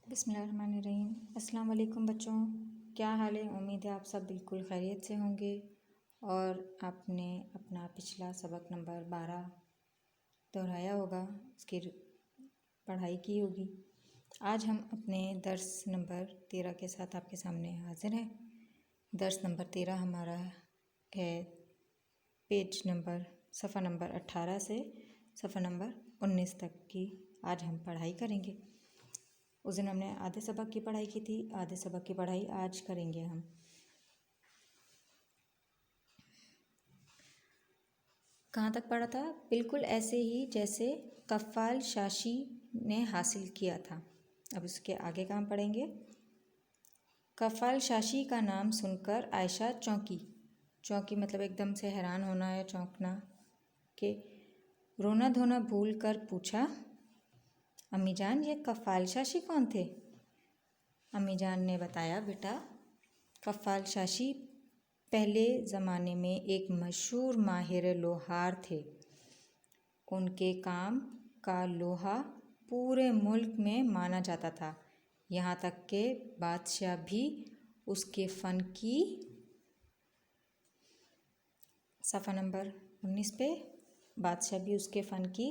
بسم اللہ الرحمن الرحیم۔ السلام علیکم بچوں، کیا حال ہے؟ امید ہے آپ سب بالکل خیریت سے ہوں گے اور آپ نے اپنا پچھلا سبق نمبر 12 دہرایا ہوگا، اس کی پڑھائی کی ہوگی۔ آج ہم اپنے درس نمبر 13 کے ساتھ آپ کے سامنے حاضر ہیں۔ درس نمبر 13 ہمارا ہے پیج نمبر صفحہ نمبر 18 سے صفحہ نمبر 19 تک کی آج ہم پڑھائی کریں گے۔ اس دن ہم نے آدھے سبق کی پڑھائی کی تھی، آدھے سبق کی پڑھائی آج کریں گے ہم۔ کہاں تک پڑھا تھا؟ بالکل ایسے ہی جیسے قفال شاشی نے حاصل کیا تھا۔ اب اس کے آگے کا ہم پڑھیں گے۔ قفال شاشی کا نام سن کر عائشہ چونکی مطلب ایک دم سے حیران ہونا یا چونکنا، کہ رونا دھونا بھول کر پوچھا، امی جان یہ قفال شاشی کون تھے؟ امی جان نے بتایا، بیٹا قفال شاشی پہلے زمانے میں ایک مشہور ماہر لوہار تھے۔ ان کے کام کا لوہا پورے ملک میں مانا جاتا تھا، یہاں تک کہ بادشاہ بھی اس کے فن کی صفحہ نمبر 19 پہ بادشاہ بھی اس کے فن کی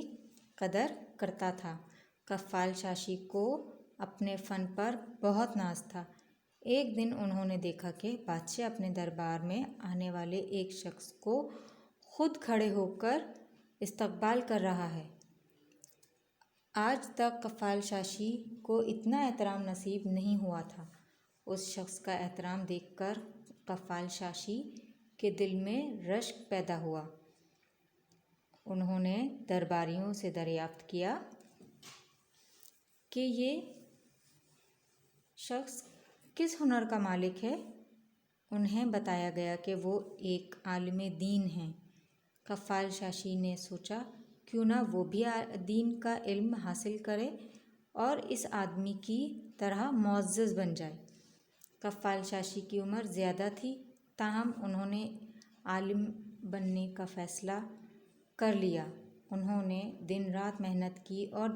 قدر کرتا تھا۔ قفال شاشی کو اپنے فن پر بہت ناز تھا۔ ایک دن انہوں نے دیکھا کہ بادشاہ اپنے دربار میں آنے والے ایک شخص کو خود کھڑے ہو کر استقبال کر رہا ہے۔ آج تک قفال شاشی کو اتنا احترام نصیب نہیں ہوا تھا۔ اس شخص کا احترام دیکھ کر قفال شاشی کے دل میں رشک پیدا ہوا۔ انہوں نے درباریوں سے دریافت کیا کہ یہ شخص کس ہنر کا مالک ہے۔ انہیں بتایا گیا کہ وہ ایک عالم دین ہیں۔ قفال شاشی نے سوچا، کیوں نہ وہ بھی دین کا علم حاصل کرے اور اس آدمی کی طرح معزز بن جائے۔ قفال شاشی کی عمر زیادہ تھی، تاہم انہوں نے عالم بننے کا فیصلہ کر لیا۔ انہوں نے دن رات محنت کی اور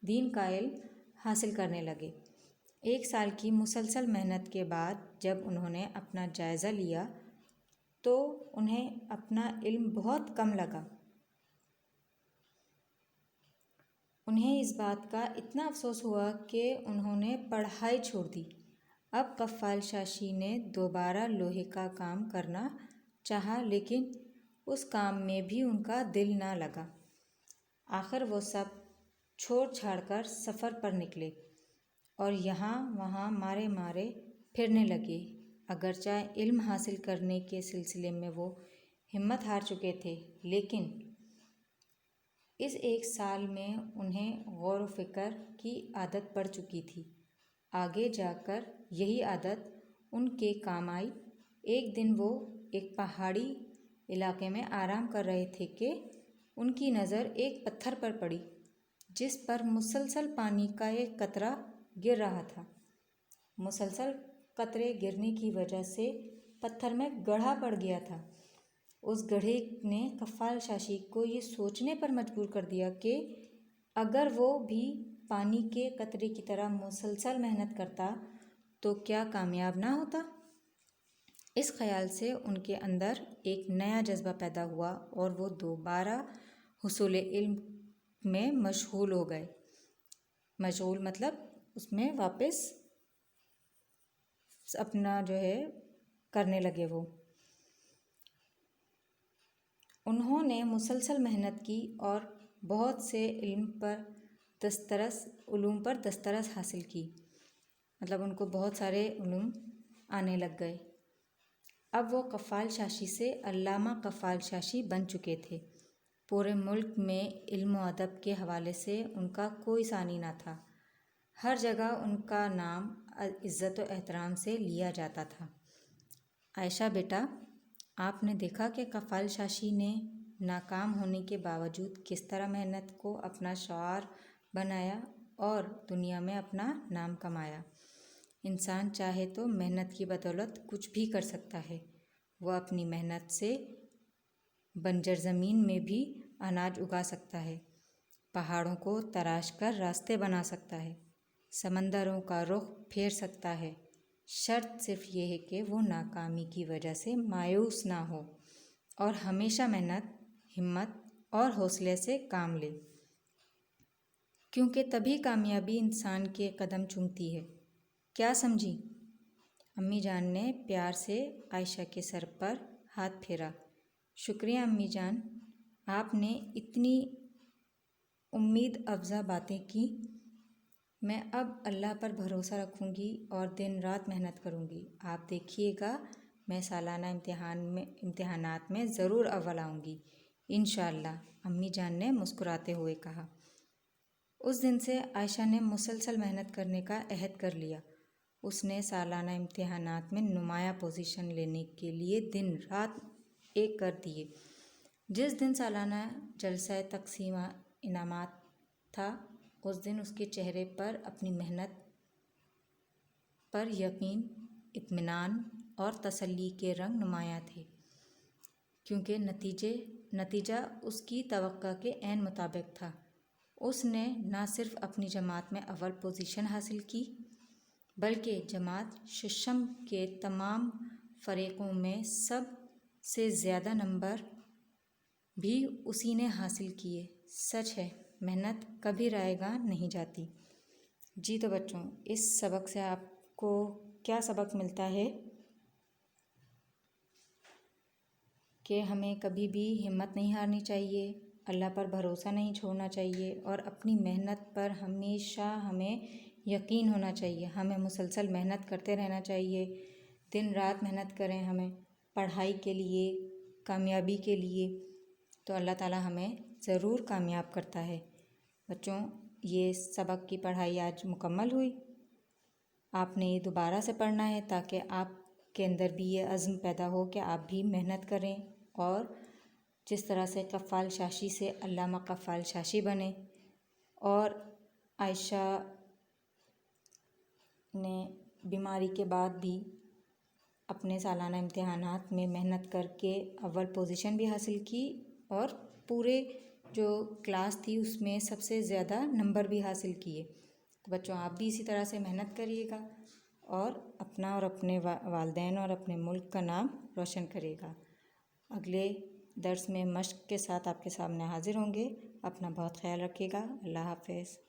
دین کا علم حاصل کرنے لگے۔ 1 سال کی مسلسل محنت کے بعد جب انہوں نے اپنا جائزہ لیا تو انہیں اپنا علم بہت کم لگا۔ انہیں اس بات کا اتنا افسوس ہوا کہ انہوں نے پڑھائی چھوڑ دی۔ اب قفال شاشی نے دوبارہ لوہے کا کام کرنا چاہا، لیکن اس کام میں بھی ان کا دل نہ لگا۔ آخر وہ سب چھوڑ چھاڑ کر سفر پر نکلے اور یہاں وہاں مارے پھرنے لگے۔ اگرچہ علم حاصل کرنے کے سلسلے میں وہ ہمت ہار چکے تھے، لیکن اس 1 سال میں انہیں غور و فکر کی عادت پڑ چکی تھی۔ آگے جا کر یہی عادت ان کے کام آئی۔ ایک دن وہ ایک پہاڑی علاقے میں آرام کر رہے تھے کہ ان کی نظر ایک پتھر پر پڑی، جس پر مسلسل پانی کا ایک قطرہ گر رہا تھا۔ مسلسل قطرے گرنے کی وجہ سے پتھر میں گڑھا پڑ گیا تھا۔ اس گڑھے نے قفال شاشی کو یہ سوچنے پر مجبور کر دیا کہ اگر وہ بھی پانی کے قطرے کی طرح مسلسل محنت کرتا تو کیا کامیاب نہ ہوتا؟ اس خیال سے ان کے اندر ایک نیا جذبہ پیدا ہوا اور وہ دوبارہ حصول علم میں مشغول ہو گئے۔ مشغول مطلب اس میں واپس اپنا کرنے لگے۔ وہ انہوں نے مسلسل محنت کی اور بہت سے علوم پر دسترس حاصل کی، مطلب ان کو بہت سارے علوم آنے لگ گئے۔ اب وہ قفال شاشی سے علامہ قفال شاشی بن چکے تھے۔ پورے ملک میں علم و ادب کے حوالے سے ان کا کوئی ثانی نہ تھا۔ ہر جگہ ان کا نام عزت و احترام سے لیا جاتا تھا۔ عائشہ بیٹا، آپ نے دیکھا کہ قفال شاشی نے ناکام ہونے کے باوجود کس طرح محنت کو اپنا شعار بنایا اور دنیا میں اپنا نام کمایا۔ انسان چاہے تو محنت کی بدولت کچھ بھی کر سکتا ہے۔ وہ اپنی محنت سے بنجر زمین میں بھی اناج اگا سکتا ہے۔ پہاڑوں کو تراش کر راستے بنا سکتا ہے، سمندروں کا رخ پھیر سکتا ہے۔ شرط صرف یہ ہے کہ وہ ناکامی کی وجہ سے مایوس نہ ہو اور ہمیشہ محنت، ہمت اور حوصلے سے کام لے، کیونکہ تبھی کامیابی انسان کے قدم چومتی ہے۔ کیا سمجھی؟ امی جان نے پیار سے عائشہ کے سر پر ہاتھ پھیرا۔ شکریہ امی جان، آپ نے اتنی امید افزا باتیں کی۔ میں اب اللہ پر بھروسہ رکھوں گی اور دن رات محنت کروں گی۔ آپ دیکھیے گا میں سالانہ امتحانات میں ضرور اول آؤں گی، انشاءاللہ، امی جان نے مسکراتے ہوئے کہا۔ اس دن سے عائشہ نے مسلسل محنت کرنے کا عہد کر لیا۔ اس نے سالانہ امتحانات میں نمایاں پوزیشن لینے کے لیے دن رات ایک کر دیے۔ جس دن سالانہ جلسہ تقسیم انعامات تھا، اس دن اس کے چہرے پر اپنی محنت پر یقین، اطمینان اور تسلی کے رنگ نمایاں تھے، کیونکہ نتیجہ اس کی توقع کے عین مطابق تھا۔ اس نے نہ صرف اپنی جماعت میں اول پوزیشن حاصل کی، بلکہ جماعت ششم کے تمام فریقوں میں سب سے زیادہ نمبر بھی اسی نے حاصل کیے۔ سچ ہے، محنت کبھی رائے گاہ نہیں جاتی۔ جی تو بچوں، اس سبق سے آپ کو کیا سبق ملتا ہے؟ کہ ہمیں کبھی بھی ہمت نہیں ہارنی چاہیے، اللہ پر بھروسہ نہیں چھوڑنا چاہیے اور اپنی محنت پر ہمیشہ ہمیں یقین ہونا چاہیے۔ ہمیں مسلسل محنت کرتے رہنا چاہیے، دن رات محنت کریں ہمیں پڑھائی کے لیے، کامیابی کے لیے، تو اللہ تعالیٰ ہمیں ضرور کامیاب کرتا ہے۔ بچوں، یہ سبق کی پڑھائی آج مکمل ہوئی۔ آپ نے یہ دوبارہ سے پڑھنا ہے تاکہ آپ کے اندر بھی یہ عزم پیدا ہو کہ آپ بھی محنت کریں اور جس طرح سے قفال شاشی سے علامہ قفال شاشی بنے۔ اور عائشہ نے بیماری کے بعد بھی اپنے سالانہ امتحانات میں محنت کر کے اول پوزیشن بھی حاصل کی اور پورے جو کلاس تھی اس میں سب سے زیادہ نمبر بھی حاصل کیے۔ تو بچوں، آپ بھی اسی طرح سے محنت کریے گا اور اپنا اور اپنے والدین اور اپنے ملک کا نام روشن کرے گا۔ اگلے درس میں مشق کے ساتھ آپ کے سامنے حاضر ہوں گے۔ اپنا بہت خیال رکھیے گا۔ اللہ حافظ۔